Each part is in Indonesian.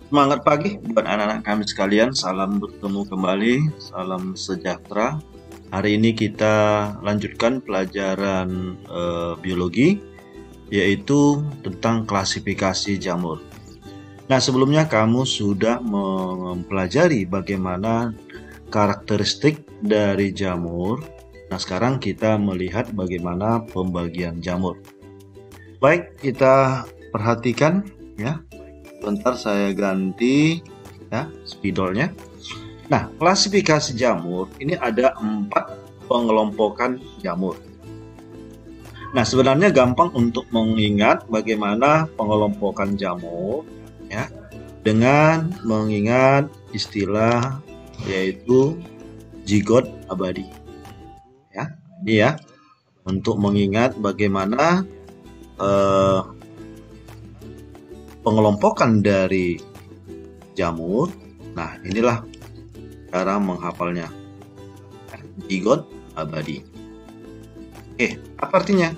Semangat pagi buat anak-anak kami sekalian. Salam bertemu kembali, salam sejahtera. Hari ini kita lanjutkan pelajaran biologi, yaitu tentang klasifikasi jamur. Nah, sebelumnya kamu sudah mempelajari bagaimana karakteristik dari jamur. Nah, sekarang kita melihat bagaimana pembagian jamur. Baik, kita perhatikan ya. Bentar saya ganti ya spidolnya. Nah, klasifikasi jamur ini ada 4 pengelompokan jamur. Nah, sebenarnya gampang untuk mengingat bagaimana pengelompokan jamur ya dengan mengingat istilah yaitu zigot abadi. Ya, ini ya untuk mengingat bagaimana eh, pengelompokan dari jamur. Nah, inilah cara menghafalnya. Zigot abadi. Oke, apa artinya?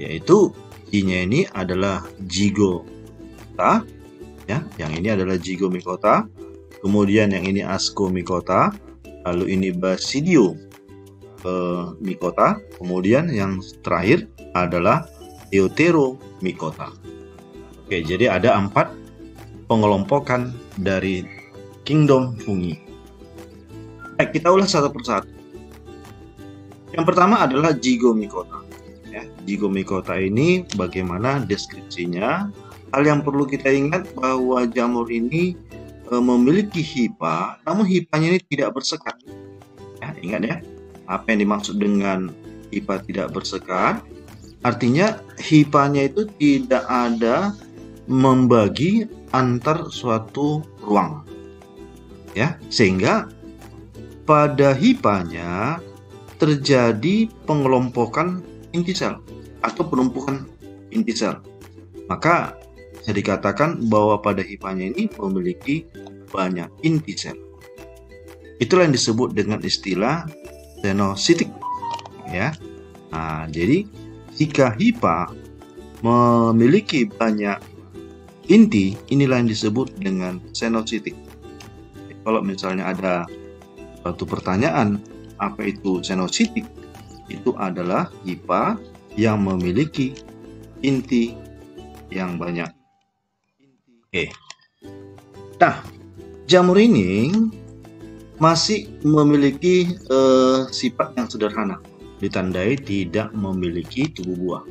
Yaitu I-nya ini adalah zigota, ya. Yang ini adalah zigomikota. Kemudian yang ini ascomikota. Lalu ini basidio mikota. Kemudian yang terakhir adalah deuteromikota. Oke, jadi ada 4 pengelompokan dari kingdom fungi. Baik, kita ulas satu persatu. Yang pertama adalah zigomikota. Ya, zigomikota ini bagaimana deskripsinya? Hal yang perlu kita ingat bahwa jamur ini memiliki hipa, namun hipanya ini tidak bersekat. Ya, ingat ya, apa yang dimaksud dengan hipa tidak bersekat? Artinya hipanya itu tidak ada membagi antar suatu ruang, ya, sehingga pada hipanya terjadi pengelompokan inti sel atau penumpukan inti sel. Maka bisa dikatakan bahwa pada hipanya ini memiliki banyak inti sel. Itulah yang disebut dengan istilah senositik, ya. Nah, jadi jika hipa memiliki banyak inti, inilah yang disebut dengan senositik. Kalau misalnya ada suatu pertanyaan, apa itu senositik? Itu adalah hipa yang memiliki inti yang banyak. Oke. Nah, jamur ini masih memiliki sifat yang sederhana, ditandai tidak memiliki tubuh buah.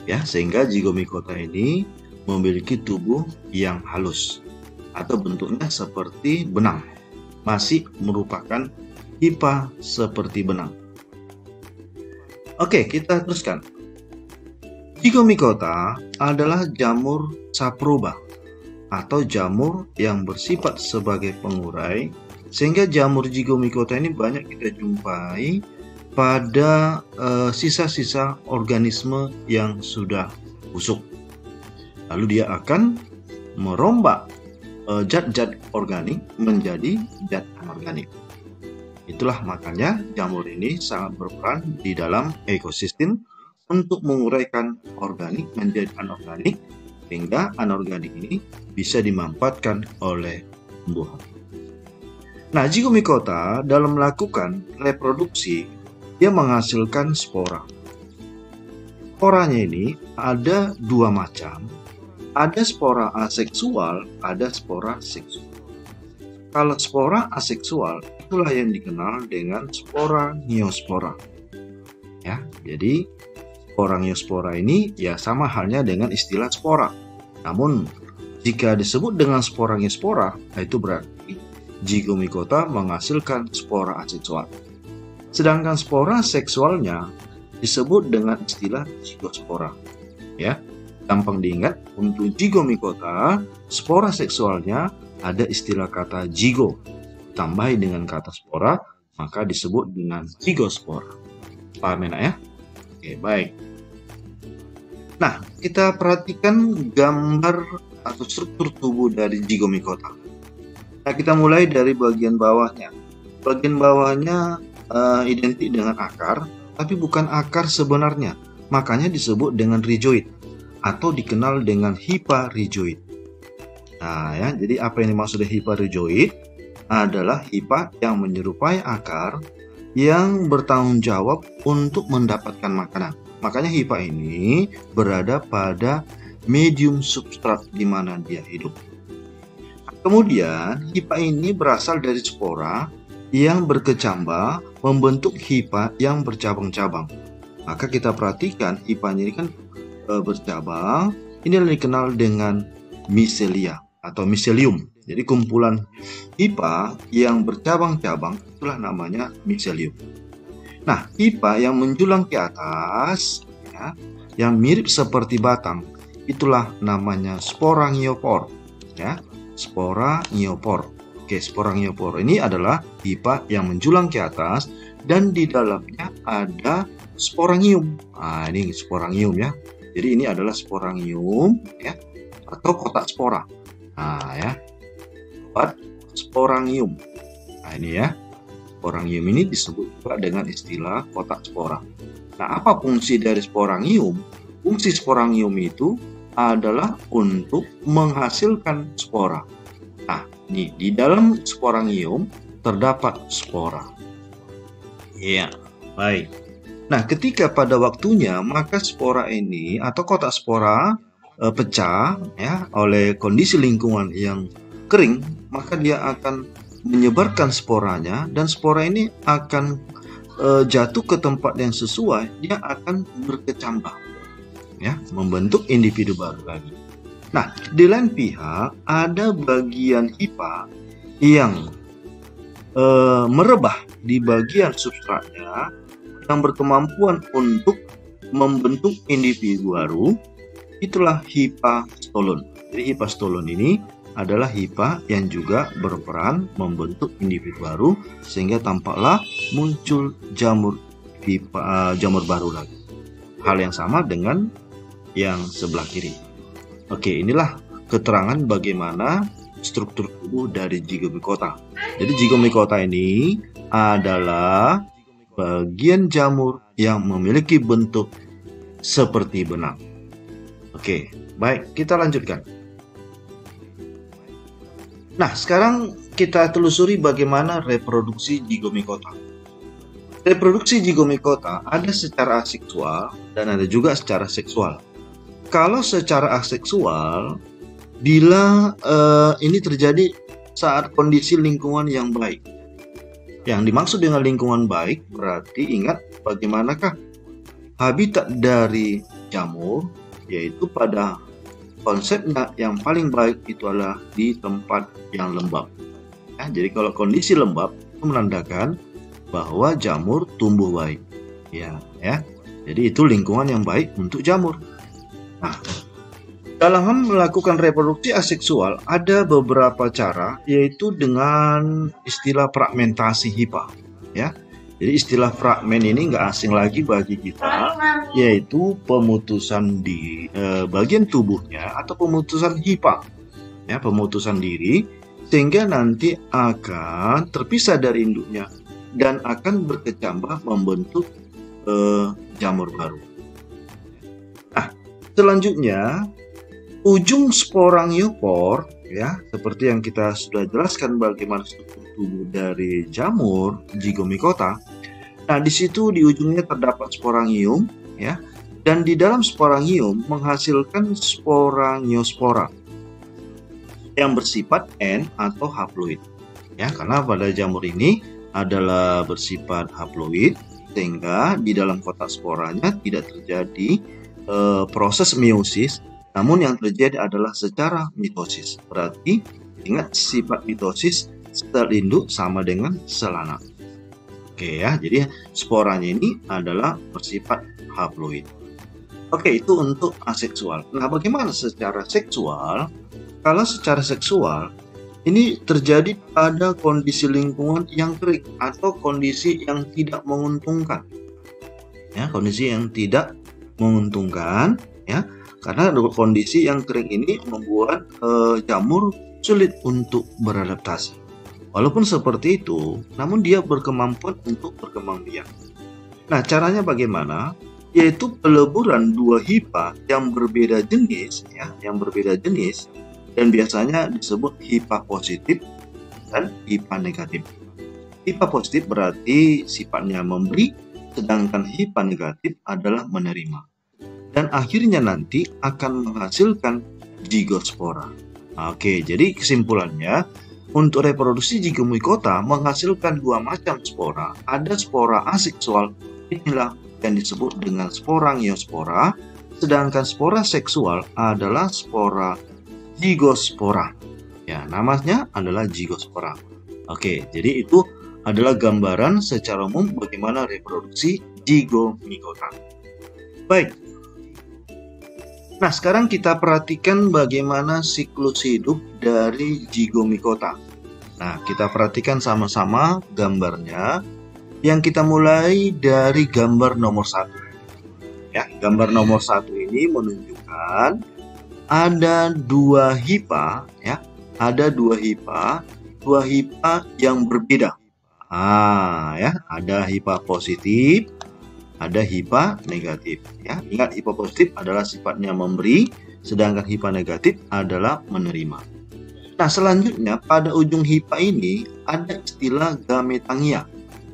Ya, sehingga zigomikota ini memiliki tubuh yang halus atau bentuknya seperti benang, masih merupakan hipa seperti benang. Oke, kita teruskan. Zigomikota adalah jamur saproba atau jamur yang bersifat sebagai pengurai, sehingga jamur zigomikota ini banyak kita jumpai pada sisa-sisa organisme yang sudah busuk. Lalu dia akan merombak zat-zat organik menjadi zat anorganik. Itulah makanya jamur ini sangat berperan di dalam ekosistem untuk menguraikan organik menjadi anorganik, sehingga anorganik ini bisa dimanfaatkan oleh tumbuhan. Nah, zigomikota dalam melakukan reproduksi, dia menghasilkan spora. Sporanya ini ada 2 macam. Ada spora aseksual, ada spora seksual. Kalau spora aseksual, itulah yang dikenal dengan spora neospora. Ya, jadi spora neospora ini ya sama halnya dengan istilah spora. Namun jika disebut dengan spora neospora, itu berarti zigomikota menghasilkan spora aseksual. Sedangkan spora seksualnya disebut dengan istilah zigospora. Ya. Gampang diingat, untuk zigomikota, spora seksualnya ada istilah kata zigo. Tambahi dengan kata spora, maka disebut dengan zigospora. Paham ya? Oke, baik. Nah, kita perhatikan gambar atau struktur tubuh dari zigomikota. Nah, kita mulai dari bagian bawahnya. Bagian bawahnya identik dengan akar, tapi bukan akar sebenarnya. Makanya disebut dengan rhizoid, atau dikenal dengan hipa rhizoid. Nah ya, jadi apa yang dimaksud dengan hipa-rhizoid adalah hipa yang menyerupai akar yang bertanggung jawab untuk mendapatkan makanan. Makanya hipa ini berada pada medium substrat di mana dia hidup. Kemudian hipa ini berasal dari spora yang berkecambah membentuk hipa yang bercabang-cabang. Maka kita perhatikan hipanya ini kan bercabang. Ini dikenal dengan micelia atau mycelium. Jadi kumpulan hipa yang bercabang-cabang itulah namanya mycelium. Nah, hipa yang menjulang ke atas, ya, yang mirip seperti batang, itulah namanya sporangiopor. Ya, sporangiopor. Oke, sporangiopor ini adalah hipa yang menjulang ke atas dan di dalamnya ada sporangium. Nah, ini sporangium ya. Jadi ini adalah sporangium ya, atau kotak spora. Nah ya, sporangium. Nah ini ya, sporangium ini disebut juga dengan istilah kotak spora. Nah, apa fungsi dari sporangium? Fungsi sporangium itu adalah untuk menghasilkan spora. Nah, nih di dalam sporangium terdapat spora. Iya, baik. Nah, ketika pada waktunya maka spora ini atau kotak spora pecah ya oleh kondisi lingkungan yang kering, maka dia akan menyebarkan sporanya dan spora ini akan jatuh ke tempat yang sesuai, dia akan berkecambah ya, membentuk individu baru lagi. Nah, di lain pihak ada bagian hipa yang merebah di bagian substratnya yang berkemampuan untuk membentuk individu baru, itulah hipa stolon. Jadi hipa stolon ini adalah hipa yang juga berperan membentuk individu baru sehingga tampaklah muncul jamur baru lagi. Hal yang sama dengan yang sebelah kiri. Oke, inilah keterangan bagaimana struktur tubuh dari Zygomicota. Jadi Zygomicota ini adalah bagian jamur yang memiliki bentuk seperti benang. Oke, baik, kita lanjutkan. Nah, sekarang kita telusuri bagaimana reproduksi Zygomicota. Reproduksi Zygomicota ada secara aseksual dan ada juga secara seksual. Kalau secara aseksual, bila ini terjadi saat kondisi lingkungan yang baik. Yang dimaksud dengan lingkungan baik berarti ingat bagaimanakah habitat dari jamur, yaitu pada konsepnya yang paling baik itu adalah di tempat yang lembab. Ya, jadi kalau kondisi lembab itu menandakan bahwa jamur tumbuh baik. Ya. Jadi itu lingkungan yang baik untuk jamur. Nah, dalam hal melakukan reproduksi aseksual ada beberapa cara, yaitu dengan istilah fragmentasi hipa. Ya, jadi istilah fragmen ini nggak asing lagi bagi kita, yaitu pemutusan di bagian tubuhnya atau pemutusan hipa, ya, pemutusan diri, sehingga nanti akan terpisah dari induknya dan akan berkecambah membentuk jamur baru. Nah, selanjutnya ujung sporangiopor ya, seperti yang kita sudah jelaskan bagaimana struktur tubuh dari jamur Zygomicota. Nah, di situ di ujungnya terdapat sporangium ya, dan di dalam sporangium menghasilkan sporangiospora yang bersifat N atau haploid. Ya, karena pada jamur ini adalah bersifat haploid sehingga di dalam kotak sporanya tidak terjadi proses meiosis. Namun yang terjadi adalah secara mitosis. Berarti ingat sifat mitosis sel induk sama dengan sel anak. Oke ya, jadi sporanya ini adalah bersifat haploid. Oke, itu untuk aseksual. Nah, bagaimana secara seksual? Kalau secara seksual ini terjadi pada kondisi lingkungan yang kering atau kondisi yang tidak menguntungkan. Ya, kondisi yang tidak menguntungkan ya. Karena kondisi yang kering ini membuat jamur sulit untuk beradaptasi. Walaupun seperti itu, namun dia berkemampuan untuk berkembang biak. Nah, caranya bagaimana? Yaitu peleburan dua hipa yang berbeda jenis, ya, yang berbeda jenis, dan biasanya disebut HIPA positif dan HIPA negatif. HIPA positif berarti sifatnya memberi, sedangkan HIPA negatif adalah menerima. Dan akhirnya nanti akan menghasilkan zigospora. Oke, jadi kesimpulannya, untuk reproduksi zigomikota menghasilkan dua macam spora. Ada spora aseksual, inilah yang disebut dengan spora ngiospora, sedangkan spora seksual adalah spora zigospora. Ya, namanya adalah zigospora. Oke, jadi itu adalah gambaran secara umum bagaimana reproduksi zigomikota. Baik. Nah, sekarang kita perhatikan bagaimana siklus hidup dari zigomikota. Nah, kita perhatikan sama-sama gambarnya. Yang kita mulai dari gambar nomor 1. Ya, gambar nomor 1 ini menunjukkan ada dua HIPA, ya. Ada dua HIPA yang berbeda. Ya, ada HIPA positif, ada HIPA negatif. Ya, ingat HIPA positif adalah sifatnya memberi, sedangkan HIPA negatif adalah menerima. Nah, selanjutnya pada ujung HIPA ini ada istilah gametangia.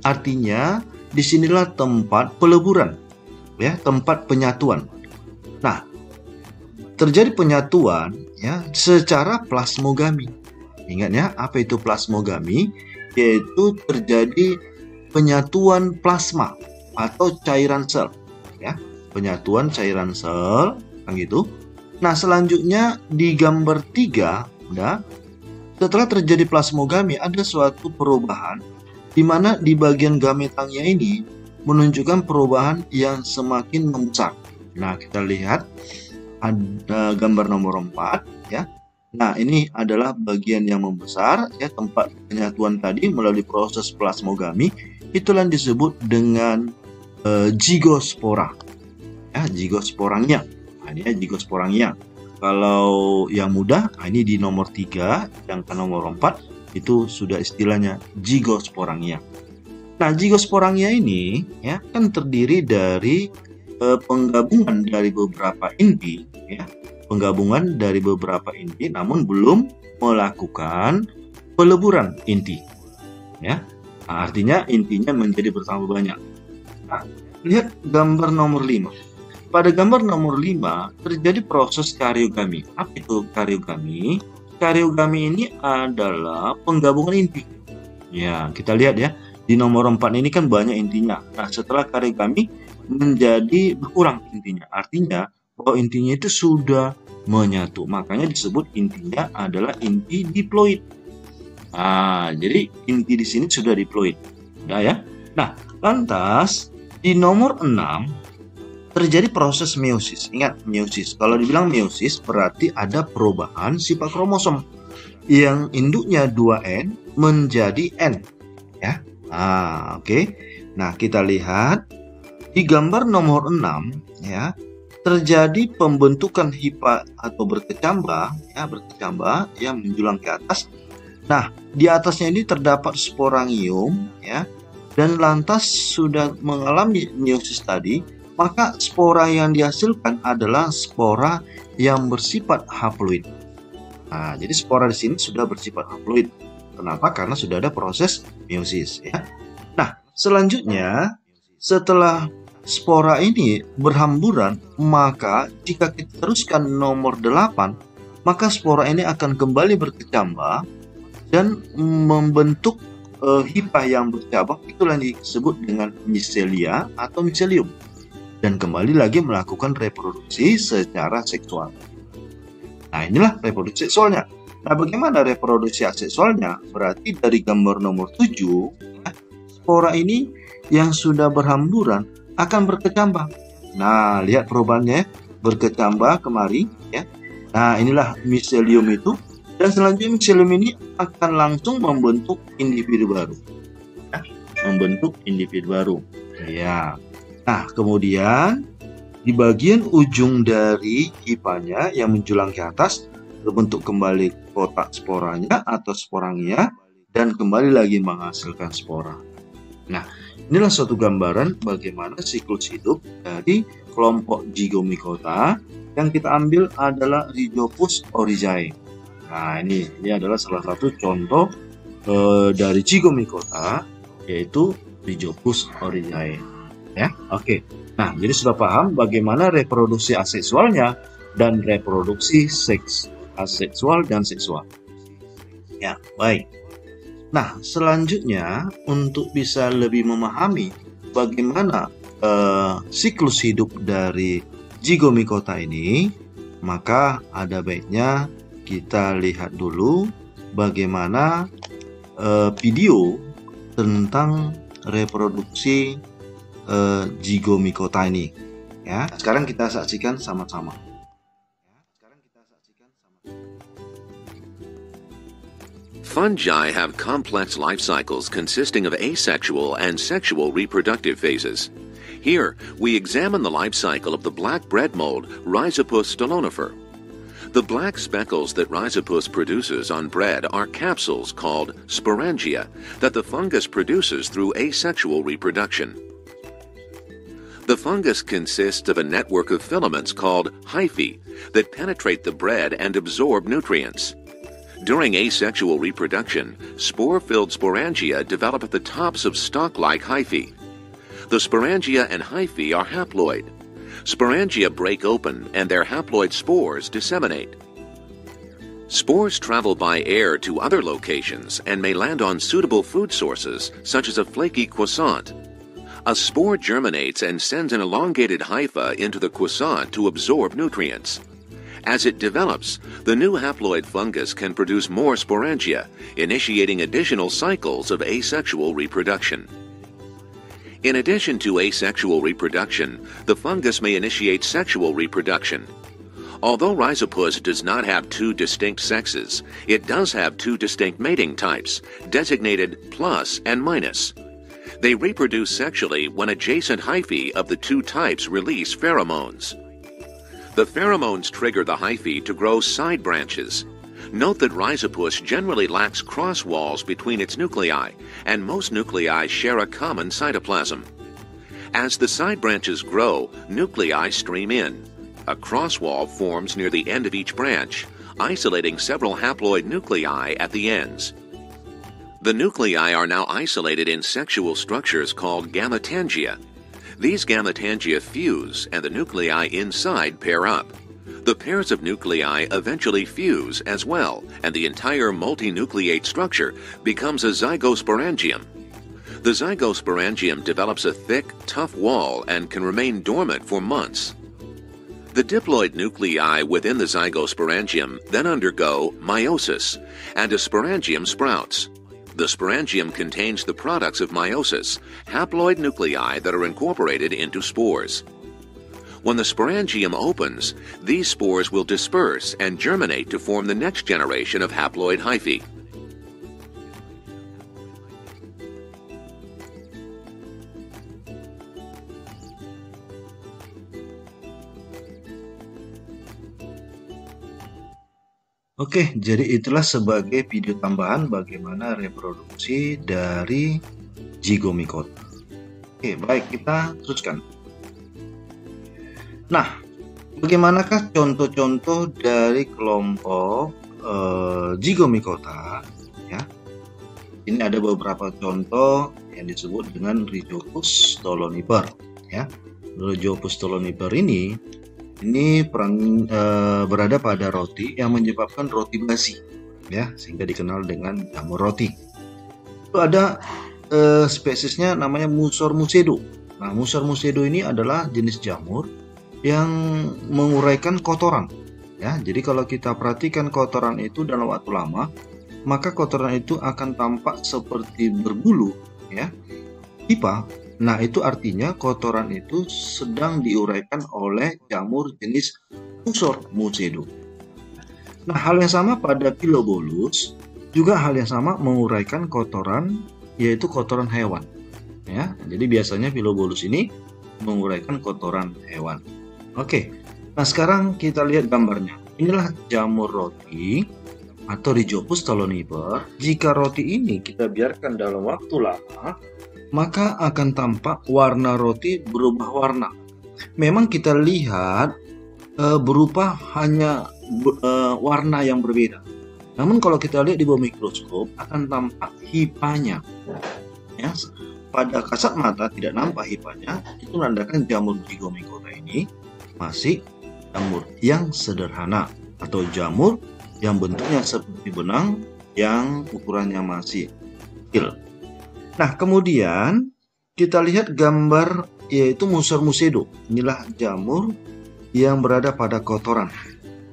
Artinya disinilah tempat peleburan, ya, tempat penyatuan. Nah, terjadi penyatuan ya secara plasmogami. Ingat ya, apa itu plasmogami? Yaitu terjadi penyatuan plasma atau cairan sel, ya, penyatuan cairan sel, kan gitu. Nah, selanjutnya di gambar 3, ya, setelah terjadi plasmogami ada suatu perubahan di mana di bagian gametangia ini menunjukkan perubahan yang semakin membesar. Nah, kita lihat ada gambar nomor 4, ya. Nah, ini adalah bagian yang membesar, ya, tempat penyatuan tadi melalui proses plasmogami. Itulah yang disebut dengan zigospora, ya, zigosporangia. Nah, ini zigosporangia. Kalau yang mudah, ini di nomor 3, yang ke nomor 4 itu sudah istilahnya zigosporangia. Nah, zigosporangia ini ya kan terdiri dari penggabungan dari beberapa inti, ya, penggabungan dari beberapa inti, namun belum melakukan peleburan inti, ya. Nah, artinya intinya menjadi bertambah banyak. Nah, lihat gambar nomor 5. Pada gambar nomor 5 terjadi proses kariogami. Apa itu kariogami? Kariogami ini adalah penggabungan inti. Ya, kita lihat ya. Di nomor 4 ini kan banyak intinya. Nah, setelah kariogami menjadi berkurang intinya. Artinya bahwa intinya itu sudah menyatu. Makanya disebut intinya adalah inti diploid. Nah, jadi inti di sini sudah diploid. Udah ya. Nah, lantas di nomor 6 terjadi proses meiosis. Ingat, meiosis. Kalau dibilang meiosis berarti ada perubahan sifat kromosom yang induknya 2N menjadi N, ya. Oke. Nah, kita lihat di gambar nomor 6, ya. Terjadi pembentukan HIPA atau berkecambah, ya, berkecambah yang menjulang ke atas. Nah, di atasnya ini terdapat sporangium, ya. Dan lantas sudah mengalami meiosis tadi, maka spora yang dihasilkan adalah spora yang bersifat haploid. Nah, jadi spora di sini sudah bersifat haploid. Kenapa? Karena sudah ada proses meiosis, ya. Nah, selanjutnya setelah spora ini berhamburan, maka jika kita teruskan nomor 8, maka spora ini akan kembali berkecambah dan membentuk HIPA yang bercabang. Itulah yang disebut dengan micelia atau micelium. Dan kembali lagi melakukan reproduksi secara seksual. Nah, inilah reproduksi seksualnya. Nah, bagaimana reproduksi aseksualnya? Berarti dari gambar nomor 7, ya, spora ini yang sudah berhamburan akan berkecambah. Nah, lihat perubahannya, berkecambah kemari, ya. Nah, inilah micelium itu. Dan selanjutnya micelium ini akan langsung membentuk individu baru, ya, membentuk individu baru. Ya. Nah, kemudian di bagian ujung dari HIPA-nya yang menjulang ke atas terbentuk kembali kotak sporanya atau sporangia dan kembali lagi menghasilkan spora. Nah, inilah suatu gambaran bagaimana siklus hidup dari kelompok zigomikota. Yang kita ambil adalah Rhizopus oryzae. Nah, ini adalah salah satu contoh dari Zygomicota, yaitu Rhizopus oryzae. Ya, oke. Nah, jadi sudah paham bagaimana reproduksi aseksualnya dan reproduksi aseksual dan seksual. Ya, baik. Nah, selanjutnya untuk bisa lebih memahami bagaimana siklus hidup dari Zygomicota ini, maka ada baiknya kita lihat dulu bagaimana video tentang reproduksi Zygomicota ini. Ya, sekarang kita saksikan sama-sama. Fungi have complex life cycles consisting of asexual and sexual reproductive phases. Here, we examine the life cycle of the black bread mold, Rhizopus stolonifer. The black speckles that Rhizopus produces on bread are capsules called sporangia that the fungus produces through asexual reproduction. The fungus consists of a network of filaments called hyphae that penetrate the bread and absorb nutrients. During asexual reproduction, spore-filled sporangia develop at the tops of stalk-like hyphae. The sporangia and hyphae are haploid. Sporangia break open and their haploid spores disseminate. Spores travel by air to other locations and may land on suitable food sources, such as a flaky croissant. A spore germinates and sends an elongated hypha into the croissant to absorb nutrients. As it develops, the new haploid fungus can produce more sporangia, initiating additional cycles of asexual reproduction. In addition to asexual reproduction, the fungus may initiate sexual reproduction. Although Rhizopus does not have two distinct sexes, it does have two distinct mating types, designated plus and minus. They reproduce sexually when adjacent hyphae of the two types release pheromones. The pheromones trigger the hyphae to grow side branches. Note that Rhizopus generally lacks cross walls between its nuclei, and most nuclei share a common cytoplasm. As the side branches grow, nuclei stream in. A cross wall forms near the end of each branch, isolating several haploid nuclei at the ends. The nuclei are now isolated in sexual structures called gametangia. These gametangia fuse, and the nuclei inside pair up. The pairs of nuclei eventually fuse as well, and the entire multinucleate structure becomes a zygosporangium. The zygosporangium develops a thick, tough wall and can remain dormant for months. The diploid nuclei within the zygosporangium then undergo meiosis, and a sporangium sprouts. The sporangium contains the products of meiosis, haploid nuclei that are incorporated into spores. When the sporangium opens, these spores will disperse and germinate to form the next generation of haploid hyphae. Oke, jadi itulah sebagai video tambahan bagaimana reproduksi dari Zygomicota. Oke, baik, kita teruskan. Nah, bagaimanakah contoh-contoh dari kelompok Zygomicota? Ya, ini ada beberapa contoh yang disebut dengan Rhizopus stolonifer. Ya, Rhizopus stolonifer ini berada pada roti yang menyebabkan roti basi, ya, sehingga dikenal dengan jamur roti. Itu ada spesiesnya namanya Musor mucedo. Nah, Musor mucedo ini adalah jenis jamur yang menguraikan kotoran, ya. Jadi kalau kita perhatikan kotoran itu dalam waktu lama, maka kotoran itu akan tampak seperti berbulu, ya, pipa. Nah, itu artinya kotoran itu sedang diuraikan oleh jamur jenis Musor mucedo. Nah, hal yang sama pada Pilobolus, juga hal yang sama menguraikan kotoran, yaitu kotoran hewan. Ya, jadi biasanya Pilobolus ini menguraikan kotoran hewan. Oke, nah sekarang kita lihat gambarnya. Inilah jamur roti atau Rhizopus stolonifer. Jika roti ini kita biarkan dalam waktu lama, maka akan tampak warna roti berubah warna. Memang kita lihat berupa hanya warna yang berbeda, Namun kalau kita lihat di bawah mikroskop akan tampak hipanya. Ya, pada kasat mata tidak nampak hipanya, itu menandakan jamur Zygomicota ini masih jamur yang sederhana atau jamur yang bentuknya seperti benang yang ukurannya masih kecil. Nah, kemudian kita lihat gambar yaitu Musor musedo. Inilah jamur yang berada pada kotoran.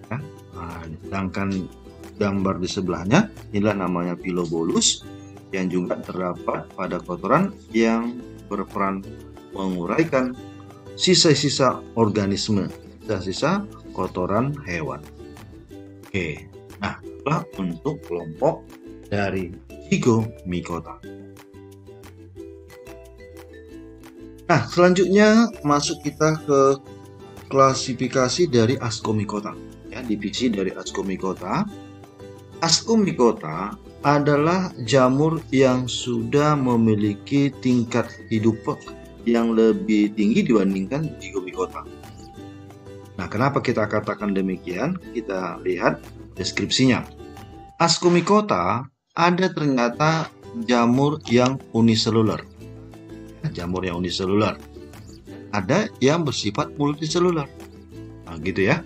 Ya. Nah, sedangkan gambar di sebelahnya inilah namanya Pilobolus yang juga terdapat pada kotoran yang berperan menguraikan sisa-sisa organisme, sisa-sisa kotoran hewan. Oke, nah itulah untuk kelompok dari Zygomicota. Nah, selanjutnya masuk kita ke klasifikasi dari Ascomycota. Ya, divisi dari Ascomycota. Ascomycota adalah jamur yang sudah memiliki tingkat hidup yang lebih tinggi dibandingkan Zygomicota. Nah, kenapa kita katakan demikian? Kita lihat deskripsinya. Ascomycota ada ternyata jamur yang uniseluler. Jamur yang uniseluler. Ada yang bersifat multiseluler. Nah, gitu ya.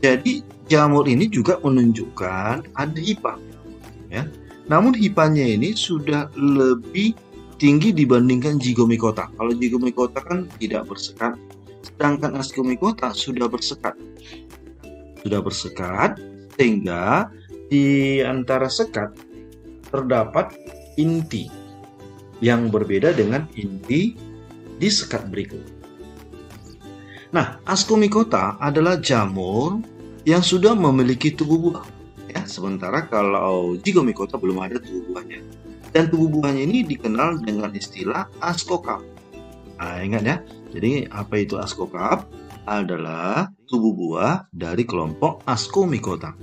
Jadi jamur ini juga menunjukkan ada hipa. Ya. Namun hipanya ini sudah lebih tinggi dibandingkan Zygomicota. Kalau Zygomicota kan tidak bersekat, sedangkan Ascomycota sudah bersekat. Sudah bersekat sehingga di antara sekat terdapat inti yang berbeda dengan inti di sekat berikut. Nah, Ascomycota adalah jamur yang sudah memiliki tubuh buah. Ya, sementara kalau Zygomicota belum ada tubuh buahnya. Dan tubuh buahnya ini dikenal dengan istilah ascocap. Nah, ingat ya. Jadi apa itu ascocap? Adalah tubuh buah dari kelompok Ascomycota.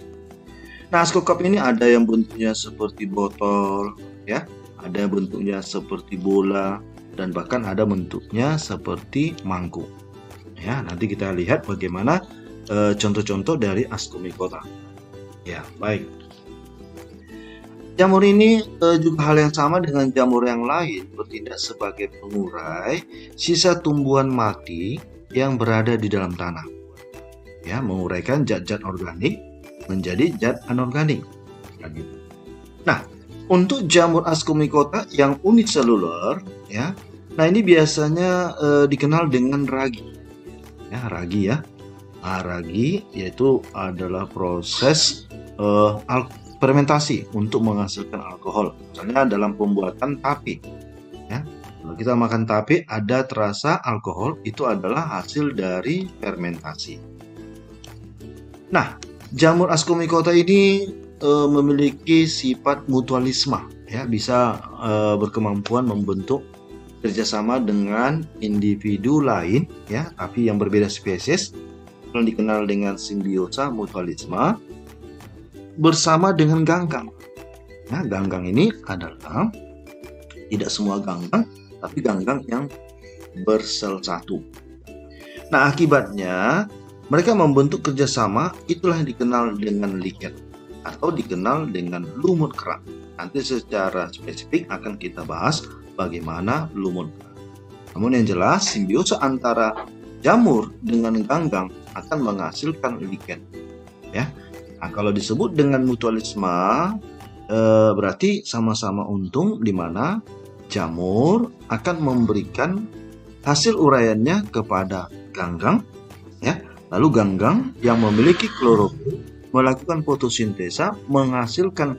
Nah, ascocap ini ada yang bentuknya seperti botol, ya. Ada bentuknya seperti bola, dan bahkan ada bentuknya seperti mangkuk. Ya, nanti kita lihat bagaimana contoh-contoh dari Ascomycota. Ya, baik. Jamur ini juga hal yang sama dengan jamur yang lain, bertindak sebagai pengurai sisa tumbuhan mati yang berada di dalam tanah. Ya, menguraikan zat-zat organik menjadi zat anorganik. Nah, untuk jamur Ascomycota yang uniseluler, ya, nah ini biasanya dikenal dengan ragi. Ya, ragi ya. Nah, ragi yaitu adalah proses fermentasi untuk menghasilkan alkohol. Misalnya dalam pembuatan tape. Ya, kalau kita makan tape ada terasa alkohol, itu adalah hasil dari fermentasi. Nah, jamur Ascomycota ini memiliki sifat mutualisme, ya, bisa berkemampuan membentuk kerjasama dengan individu lain, ya, tapi yang berbeda spesies, yang dikenal dengan simbiosa mutualisme bersama dengan ganggang. Nah, ganggang ini adalah tidak semua ganggang, tapi ganggang yang bersel satu. Nah, akibatnya mereka membentuk kerjasama, itulah yang dikenal dengan liket atau dikenal dengan lumut kerak. Nanti secara spesifik akan kita bahas bagaimana lumut kerak. Namun yang jelas simbiosa antara jamur dengan ganggang akan menghasilkan liket. Ya. Nah, kalau disebut dengan mutualisme berarti sama-sama untung, di mana jamur akan memberikan hasil uraiannya kepada ganggang, ya. Lalu ganggang yang memiliki klorofil melakukan fotosintesa menghasilkan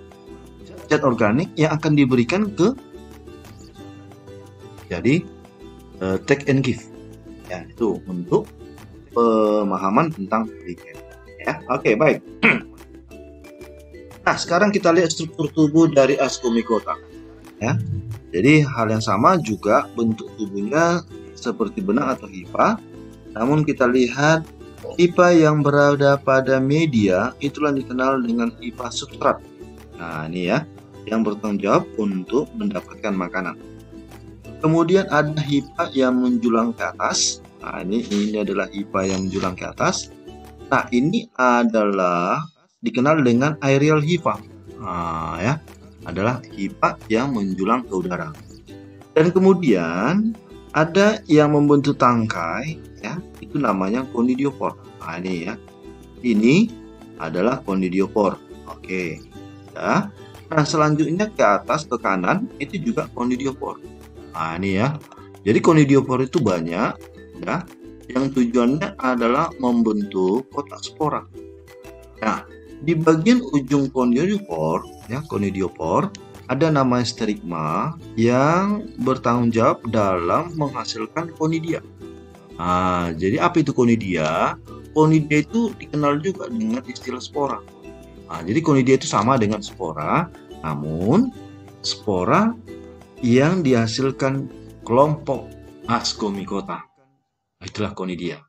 zat organik yang akan diberikan ke jadi take and give. Ya, itu untuk pemahaman tentang liket. Ya, oke, baik. Nah, sekarang kita lihat struktur tubuh dari Ascomycota. Ya, jadi hal yang sama juga bentuk tubuhnya seperti benang atau hipa. Namun kita lihat hipa yang berada pada media itulah dikenal dengan hipa substrat. Nah, ini ya, yang bertanggung jawab untuk mendapatkan makanan. Kemudian ada hipa yang menjulang ke atas. Nah, ini adalah hipa yang menjulang ke atas. Nah, ini adalah dikenal dengan aerial hifa. Ya, adalah hifa yang menjulang ke udara. Dan kemudian ada yang membentuk tangkai, ya, itu namanya konidiopor. Ini ya, ini adalah konidiopor. Oke, ya. Nah, selanjutnya ke atas ke kanan itu juga konidiopor. Ini ya. Jadi konidiopor itu banyak, ya, yang tujuannya adalah membentuk kotak spora. Nah, di bagian ujung konidiopor, ya, konidiopor ada namanya sterigma yang bertanggung jawab dalam menghasilkan konidia. Jadi apa itu konidia? Konidia itu dikenal juga dengan istilah spora. Jadi konidia itu sama dengan spora, namun spora yang dihasilkan kelompok Ascomycota. Itulah konidia.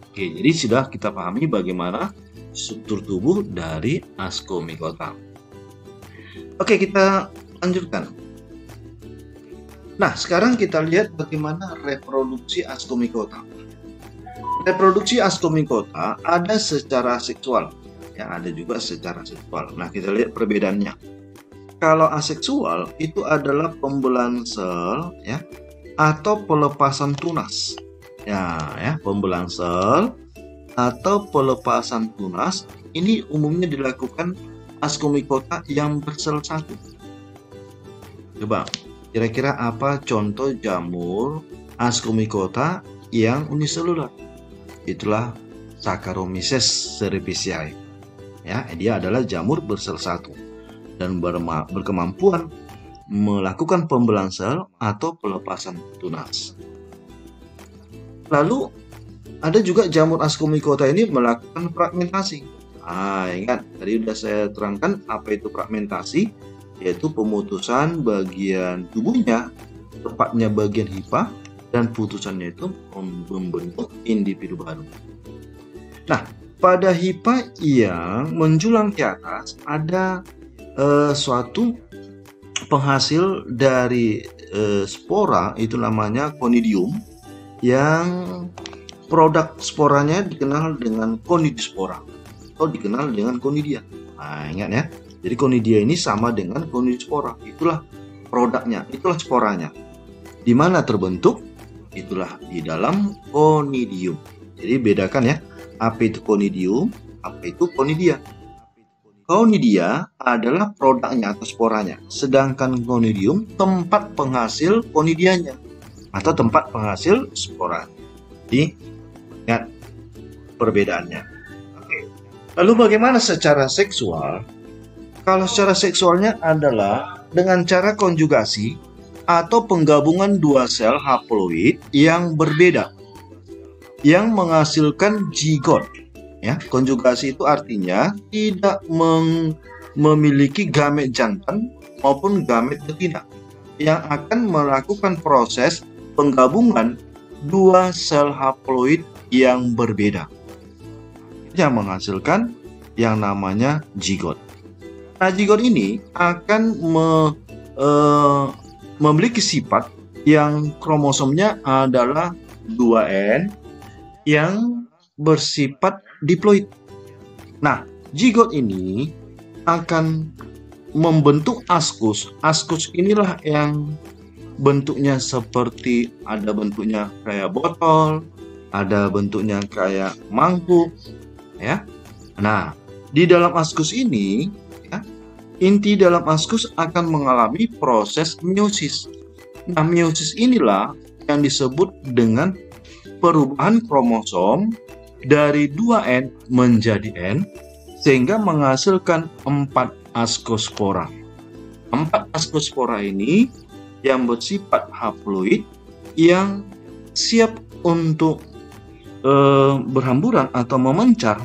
Oke, jadi sudah kita pahami bagaimana struktur tubuh dari Ascomycota. Oke, kita lanjutkan. Nah, sekarang kita lihat bagaimana reproduksi Ascomycota. Reproduksi Ascomycota ada secara seksual, ya, ada juga secara seksual. Nah, kita lihat perbedaannya. Kalau aseksual itu adalah pembelahan sel, ya, atau pelepasan tunas. Ya, pembelahan sel atau pelepasan tunas ini umumnya dilakukan Ascomycota yang bersel satu. Coba, kira-kira apa contoh jamur Ascomycota yang uniselular? Itulah Saccharomyces cerevisiae. Ya, dia adalah jamur bersel satu dan berkemampuan melakukan pembelahan sel atau pelepasan tunas. Lalu ada juga jamur Ascomycota ini melakukan fragmentasi. Ingat tadi sudah saya terangkan apa itu fragmentasi, yaitu pemutusan bagian tubuhnya, tepatnya bagian hifa, dan putusannya itu membentuk individu baru. Nah, pada hifa yang menjulang ke atas ada suatu penghasil dari spora, itu namanya conidium, yang produk sporanya dikenal dengan conidiospora atau dikenal dengan conidia. Ingat ya, jadi conidia ini sama dengan conidiospora, itulah produknya, itulah sporanya. Di mana terbentuk? Itulah di dalam conidium. Jadi bedakan ya, apa itu conidium, apa itu conidia. Conidia adalah produknya atau sporanya, sedangkan conidium tempat penghasil conidianya atau tempat penghasil spora. Jadi ingat perbedaannya. Oke. Lalu bagaimana secara seksual? Kalau secara seksualnya adalah dengan cara konjugasi atau penggabungan dua sel haploid yang berbeda yang menghasilkan zigot. Ya, konjugasi itu artinya tidak memiliki gamet jantan maupun gamet betina yang akan melakukan proses penggabungan dua sel haploid yang berbeda yang menghasilkan yang namanya zigot. Nah, zigot ini akan memiliki sifat yang kromosomnya adalah 2N yang bersifat diploid. Nah, zigot ini akan membentuk askus. Askus inilah yang bentuknya seperti, ada bentuknya kayak botol, ada bentuknya kayak mangkuk, ya. Nah, di dalam askus ini, ya, inti dalam askus akan mengalami proses meiosis. Nah, meiosis inilah yang disebut dengan perubahan kromosom dari 2N menjadi N sehingga menghasilkan 4 ascospora. 4 ascospora ini yang bersifat haploid yang siap untuk berhamburan atau memencar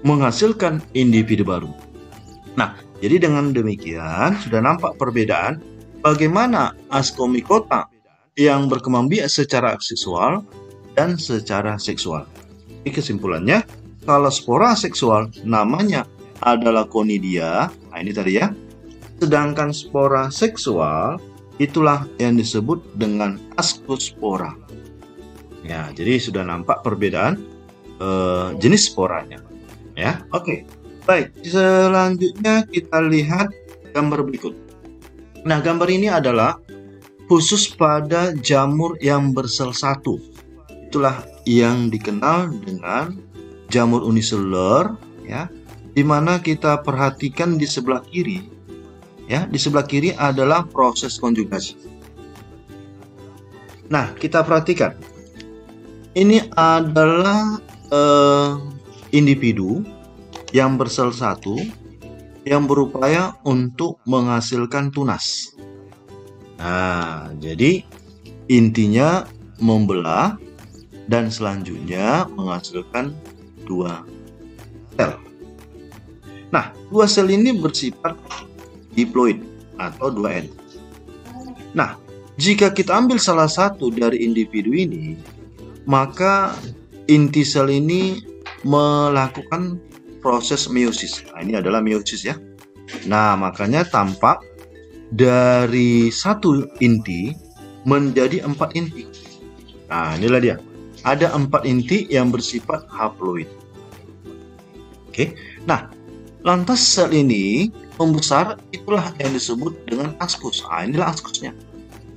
menghasilkan individu baru. Nah, jadi dengan demikian sudah nampak perbedaan bagaimana Ascomycota yang berkembang biak secara aseksual dan secara seksual. Ini kesimpulannya, kalau spora seksual namanya adalah conidia, nah ini tadi ya. Sedangkan spora seksual itulah yang disebut dengan ascospora. Ya, jadi sudah nampak perbedaan jenis sporanya. Ya, oke. Baik, selanjutnya kita lihat gambar berikut. Nah, gambar ini adalah khusus pada jamur yang bersel satu. Itulah yang dikenal dengan jamur uniseluler, ya. Di mana kita perhatikan di sebelah kiri, ya, di sebelah kiri adalah proses konjugasi. Nah, kita perhatikan. Ini adalah individu yang bersel satu yang berupaya untuk menghasilkan tunas. Nah, jadi intinya membelah dan selanjutnya menghasilkan dua sel. Nah, dua sel ini bersifat diploid atau 2N. Nah, jika kita ambil salah satu dari individu ini, maka inti sel ini melakukan proses meiosis. Nah, ini adalah meiosis ya. Nah, makanya tampak dari satu inti menjadi 4 inti. Nah, inilah dia. Ada 4 inti yang bersifat haploid. Oke. Nah, lantas sel ini membesar, itulah yang disebut dengan askus. Nah, inilah askusnya.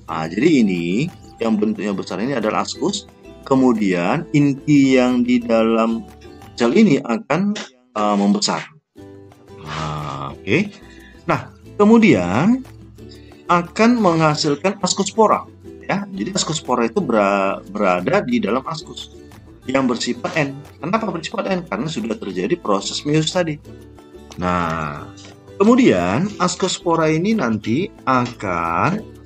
Nah, jadi ini yang bentuknya besar ini adalah askus. Kemudian inti yang di dalam sel ini akan membesar. Nah, oke. Nah, kemudian akan menghasilkan askuspora. Ya, jadi askuspora itu berada di dalam askus yang bersifat N. Kenapa bersifat N? Karena sudah terjadi proses meiosis tadi. Nah, kemudian askuspora ini nanti akan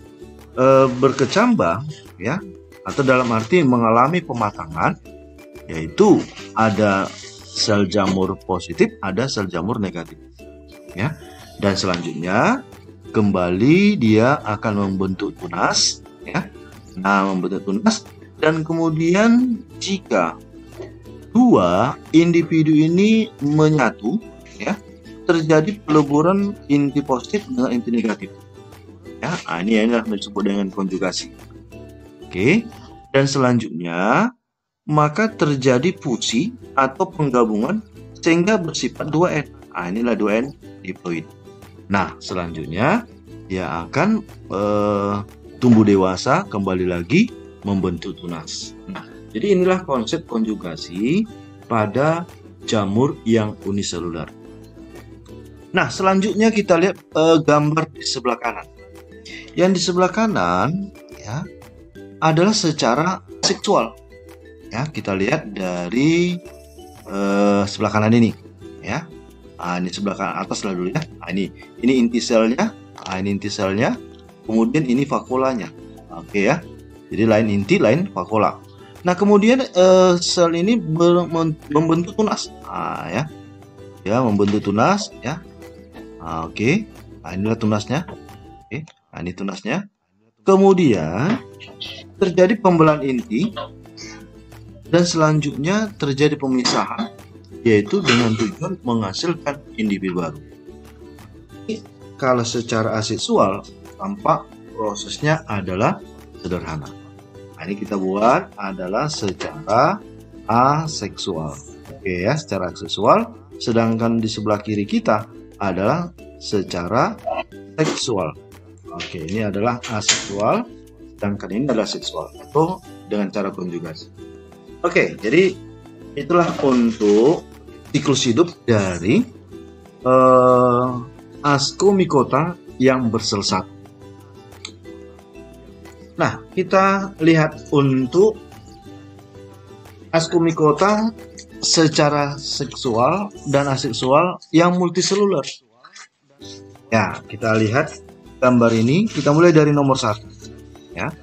berkecambah, ya, atau dalam arti mengalami pematangan, yaitu ada sel jamur positif, ada sel jamur negatif, ya. Dan selanjutnya kembali dia akan membentuk tunas, ya. Nah, membentuk tunas, dan kemudian jika dua individu ini menyatu, ya, terjadi peleburan inti positif dengan inti negatif. Ya, ini yang disebut dengan konjugasi. Oke. Dan selanjutnya maka terjadi fusi atau penggabungan sehingga bersifat 2N. Nah, inilah 2N diploid. Nah, selanjutnya dia akan tumbuh dewasa, kembali lagi membentuk tunas. Nah, jadi inilah konsep konjugasi pada jamur yang uniseluler. Nah, selanjutnya kita lihat gambar di sebelah kanan. Yang di sebelah kanan, ya, adalah secara seksual. Ya, kita lihat dari sebelah kanan ini, ya. Nah, ini sebelah kanan atas lah dulu ya. Nah, ini inti selnya, ini inti selnya, kemudian ini vakulanya. Oke ya. Jadi lain inti, lain vakula. Nah, kemudian sel ini membentuk tunas. Nah, ya. Ya, membentuk tunas, ya. Nah, oke. Nah, inilah tunasnya. Oke. Nah, ini tunasnya. Kemudian terjadi pembelahan inti. Dan selanjutnya terjadi pemisahan, yaitu dengan tujuan menghasilkan individu baru. Kalau secara aseksual, tampak prosesnya adalah sederhana. Nah, ini kita buat adalah secara aseksual. Oke ya, secara aseksual. Sedangkan di sebelah kiri kita adalah secara seksual. Oke, ini adalah aseksual, sedangkan ini adalah seksual, atau dengan cara konjugasi. Oke, jadi itulah untuk siklus hidup dari Ascomycota yang bersel satu. Nah, kita lihat untuk Ascomycota secara seksual dan aseksual yang multiseluler. Ya, kita lihat gambar ini. Kita mulai dari nomor 1. Ya.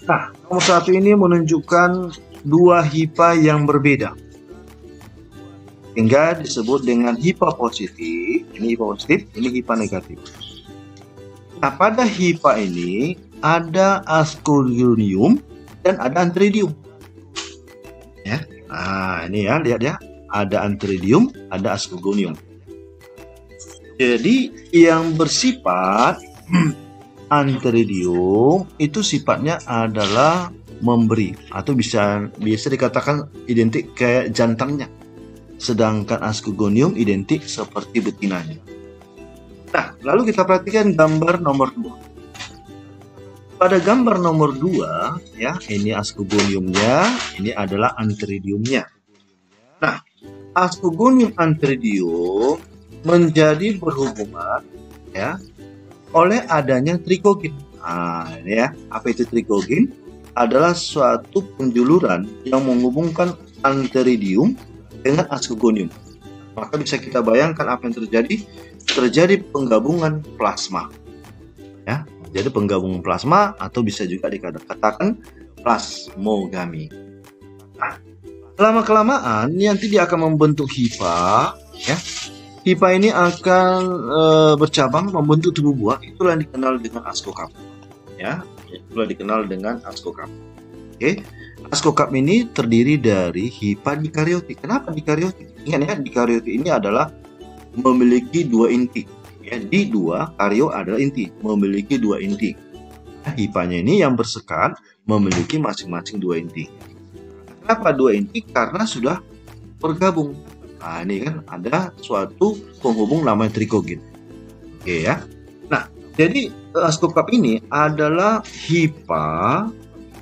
Nah, nomor 1 ini menunjukkan dua hifa yang berbeda, hingga disebut dengan hifa positif. Ini hifa positif, ini hifa negatif. Nah, pada hifa ini ada ascogonium dan ada antheridium. Ya, nah ini ya, lihat ya, ada antheridium, ada ascogonium. Jadi yang bersifat antheridium itu sifatnya adalah memberi, atau bisa dikatakan identik kayak jantannya. sedangkan ascogonium identik seperti betinanya. Nah, lalu kita perhatikan gambar nomor 2. Pada gambar nomor 2, ya, ini ascogoniumnya, ini adalah antheridiumnya. Nah, ascogonium antheridium menjadi berhubungan, ya, oleh adanya trikogin. Nah, ini ya, apa itu trikogin? Adalah suatu penjuluran yang menghubungkan antheridium dengan ascogonium. Maka bisa kita bayangkan apa yang terjadi? Terjadi penggabungan plasma. Ya, jadi penggabungan plasma atau bisa juga dikatakan plasmogami. Nah, lama-kelamaan nanti dia akan membentuk hifa, ya. Hifa ini akan bercabang membentuk tubuh buah, itulah yang dikenal dengan ascocarp. Ya, itulah dikenal dengan ascocarp. Oke. Ascocarp ini terdiri dari hifa dikariotik. Kenapa dikariotik? Ingat ya, dikariotik ini adalah memiliki 2 inti. Ya, di 2 kario adalah inti, memiliki 2 inti. Nah, hifanya ini yang bersekat memiliki masing-masing 2 inti. Kenapa 2 inti? Karena sudah bergabung. Nah, ini kan ada suatu penghubung namanya trikogin. Oke ya. Nah, jadi ascocarp ini adalah hifa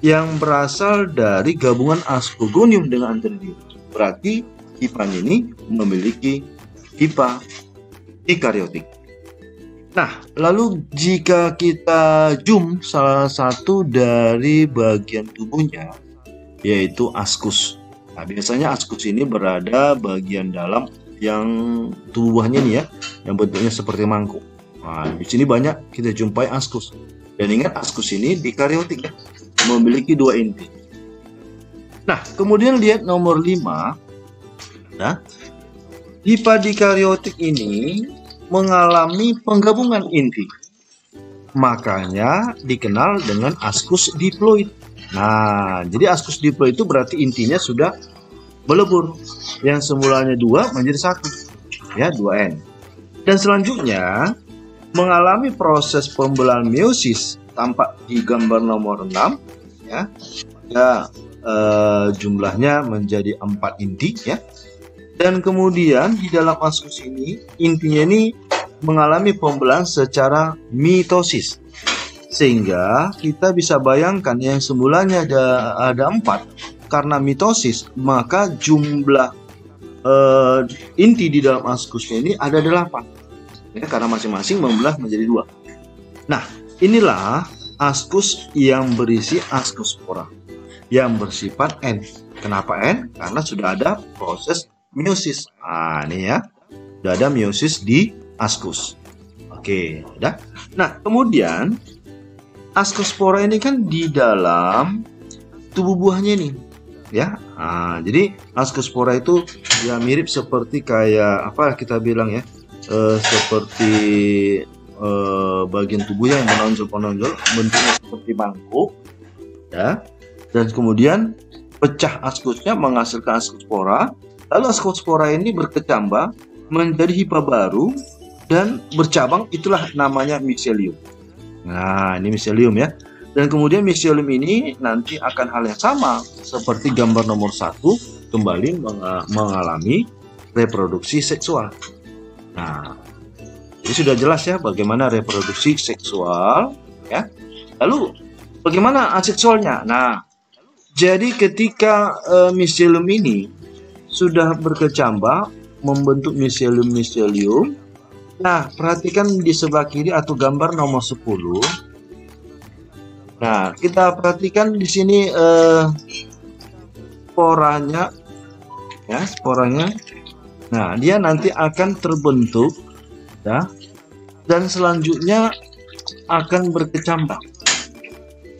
yang berasal dari gabungan ascogonium dengan antheridium. Berarti hifanya ini memiliki hifa dikariotik. Nah, lalu jika kita zoom salah satu dari bagian tubuhnya, yaitu ascus. Nah, biasanya ascus ini berada bagian dalam yang tubuh buahnya nih ya, yang bentuknya seperti mangkuk. Nah, di sini banyak kita jumpai ascus. Dan ingat, ascus ini dikariotik ya, memiliki 2 inti. Nah, kemudian lihat nomor 5. Nah, hifa dikariotik ini mengalami penggabungan inti. Makanya dikenal dengan ascus diploid. Nah, jadi ascus diploid itu berarti intinya sudah melebur. Yang semulanya 2 menjadi 1. Ya, 2N. Dan selanjutnya mengalami proses pembelahan meiosis, tampak di gambar nomor 6 ya. Ya, jumlahnya menjadi 4 inti ya. Dan kemudian di dalam ascus ini intinya ini mengalami pembelahan secara mitosis. Sehingga kita bisa bayangkan yang semulanya ada 4, karena mitosis maka jumlah inti di dalam ascusnya ini ada 8 ya, karena masing-masing membelah menjadi 2. Nah, inilah ascus yang berisi ascospora yang bersifat N. Kenapa N? Karena sudah ada proses meiosis. Nah, ini ya, sudah ada meiosis di ascus. Oke, udah. Nah, kemudian ascospora ini kan di dalam tubuh buahnya nih, ya. Nah, jadi ascospora itu ya mirip seperti kayak apa kita bilang ya, seperti bagian tubuhnya yang menonjol-menonjol, bentuknya seperti mangkuk, ya. Dan kemudian pecah ascusnya menghasilkan ascospora. Lalu ascospora ini berkecambah menjadi hifa baru dan bercabang, itulah namanya miselium. Nah, ini miselium ya. Dan kemudian miselium ini nanti akan hal yang sama seperti gambar nomor 1, kembali mengalami reproduksi seksual. Nah, ini sudah jelas ya bagaimana reproduksi seksual ya. Lalu bagaimana aseksualnya? Nah, jadi ketika miselium ini sudah berkecambah membentuk miselium. Nah, perhatikan di sebelah kiri atau gambar nomor 10. Nah, kita perhatikan di sini sporanya ya, sporanya. Nah, dia nanti akan terbentuk ya, dan selanjutnya akan berkecambah.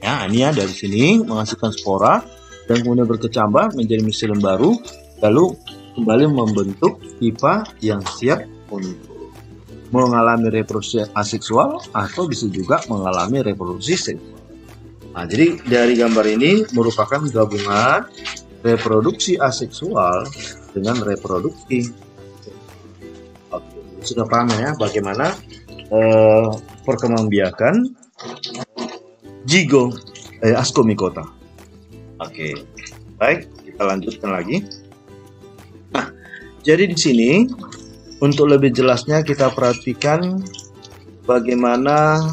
Ya, ini ya, dari sini menghasilkan spora dan kemudian berkecambah menjadi miselium baru, lalu kembali membentuk hifa yang siap untuk mengalami reproduksi aseksual atau bisa juga mengalami reproduksi seksual. Nah, jadi dari gambar ini merupakan gabungan reproduksi aseksual dengan reproduksi. Oke, sudah paham ya bagaimana perkembangbiakan ascomycota. Oke, baik, kita lanjutkan lagi. Nah, Jadi di sini untuk lebih jelasnya kita perhatikan bagaimana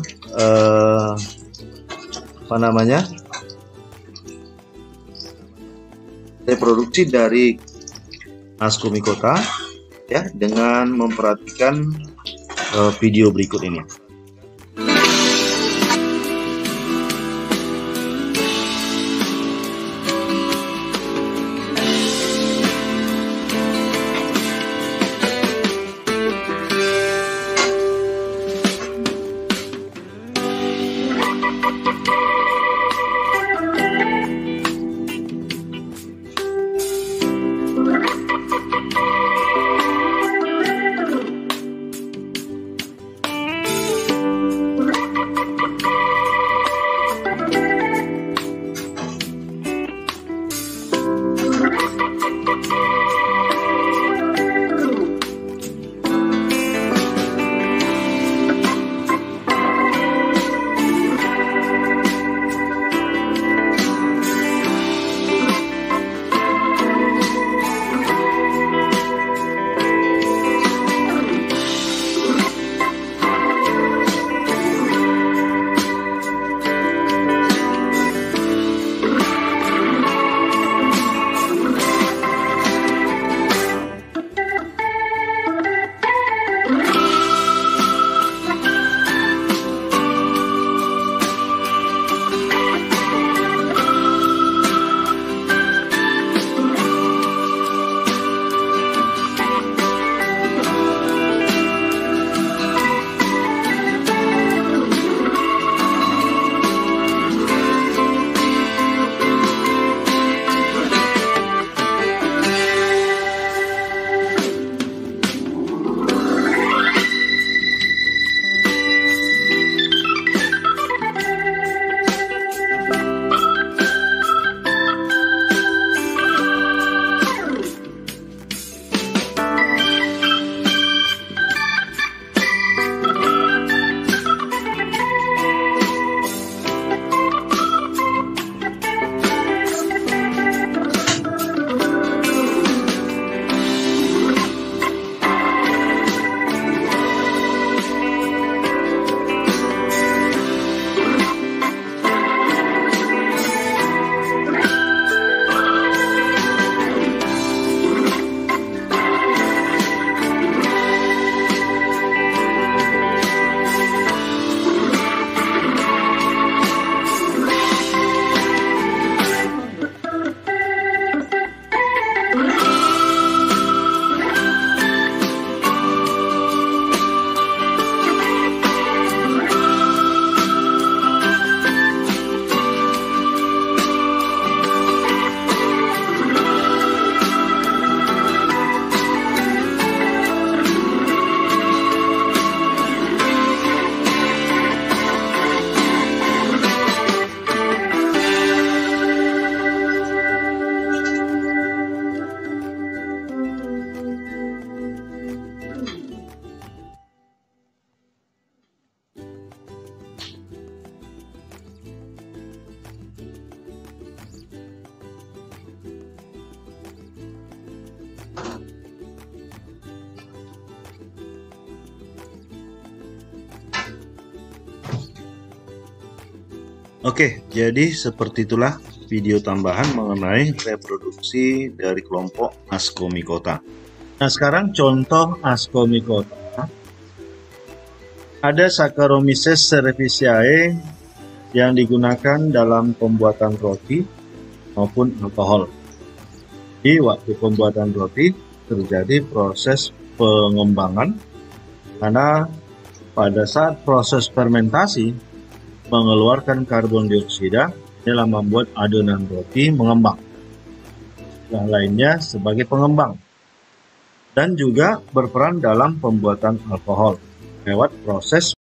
reproduksi dari Ascomycota ya, dengan memperhatikan video berikut ini. Oke, jadi seperti itulah video tambahan mengenai reproduksi dari kelompok Ascomycota. Nah, sekarang contoh Ascomycota. Ada Saccharomyces cerevisiae yang digunakan dalam pembuatan roti maupun alkohol. Di waktu pembuatan roti terjadi proses pengembangan, karena pada saat proses fermentasi mengeluarkan karbon dioksida dalam membuat adonan roti mengembang. Yang lainnya sebagai pengembang dan juga berperan dalam pembuatan alkohol lewat proses